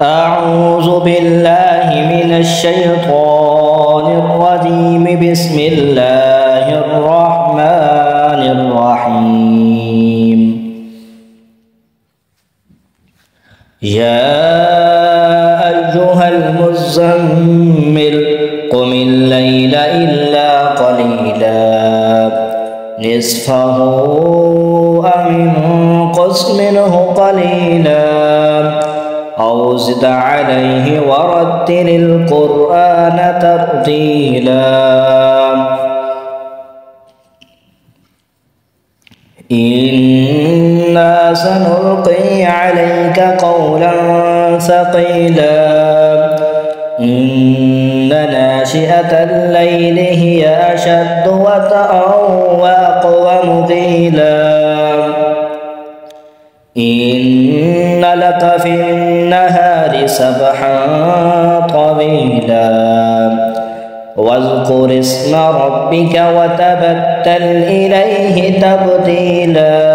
أعوذ بالله من الشيطان الرجيم. بسم الله الرحمن الرحيم. يا أيها المزمل قم الليل إلا قليلا نصفه أو انقص منه قليلا أو زد عليه ورتل القرآن ترتيلا. إنا سنلقي عليك قولا ثقيلا. إن ناشئة الليل هي أشد وطئا وأقوم قيلا. إن لك في النهار سبحا طويلا واذكر اسم ربك وتبتل إليه تبتيلا.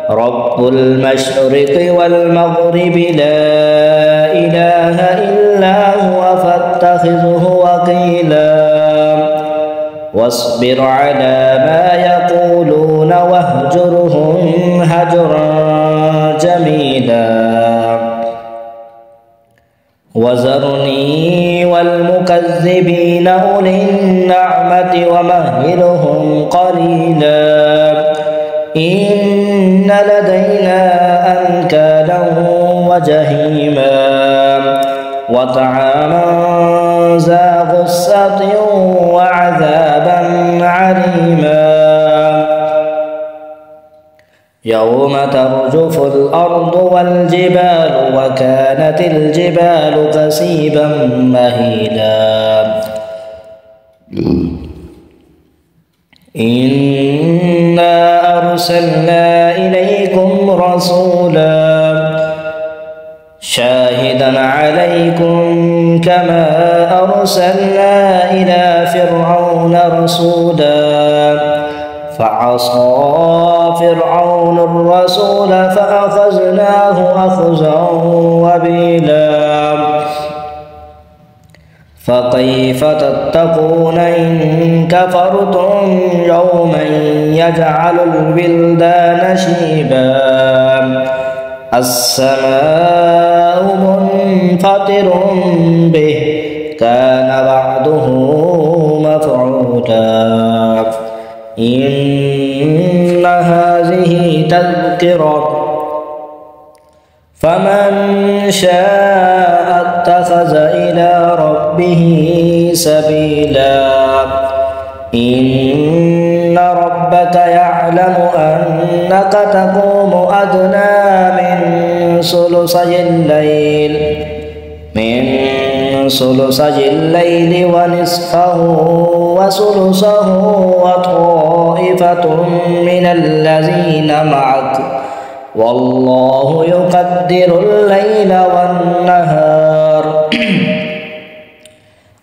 رب المشرق والمغرب لا إله إلا هو فاتخذه وكيلا. واصبر على ما يقولون واهجرهم هجرا جميلا. وذرني والمكذبين أولي النعمة ومهلهم قليلا. إن لدينا أنكالا وجحيما وطعاما ذا غصة وعذابا عليما. يوم ترجف الأرض والجبال وكانت الجبال كثيبا مهيلا. إنا أرسلنا إليكم رسولا شاهدا عليكم كما أرسلنا إلى فرعون رسولا فعصى فرعون الرسول فأخذناه أخذا وبيلا. فكيف تتقون إن كفرتم يوما يجعل الولدان شيبا. السماء منفطر به كان وعده مفعولا. إن هذه تذكرة فمن شاء اتخذ إلى ربه سبيلا. إن ربك يعلم أنك تقوم أدنى من ثلثي الليل ونصفه وثلثه وطائفة من الذين معك والله يقدر الليل والنهار.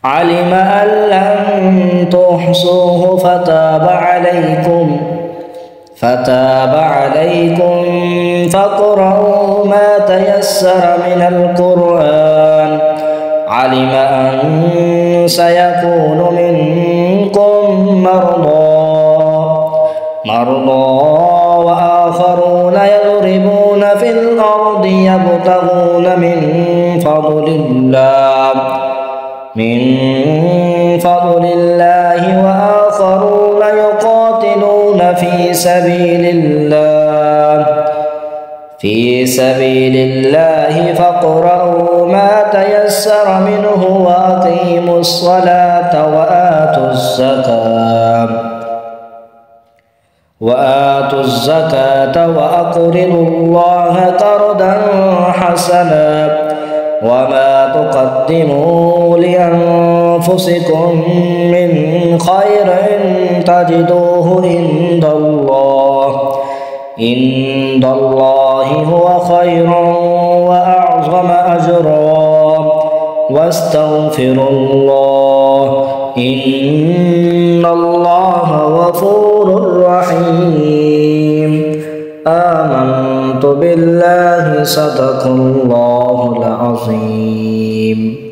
علم أن لن تحصوه فتاب عليكم فاقرؤوا ما تيسر من القرآن. علم أن سيكون منكم مرضى وآخرون يضربون في الأرض يبتغون من فضل الله وآخرون يقاتلون في سبيل الله فاقرؤوا ما تيسر منه وأقيموا الصلاة وآتوا الزكاة وأقرضوا الله قرضا حسنا. وما تقدموا لأنفسكم من خير تجدوه عند الله هو خير وأعظم أجرا. واستغفروا الله إن الله غفور رحيم. آمنت بالله صدق الله العظيم. الرحيم.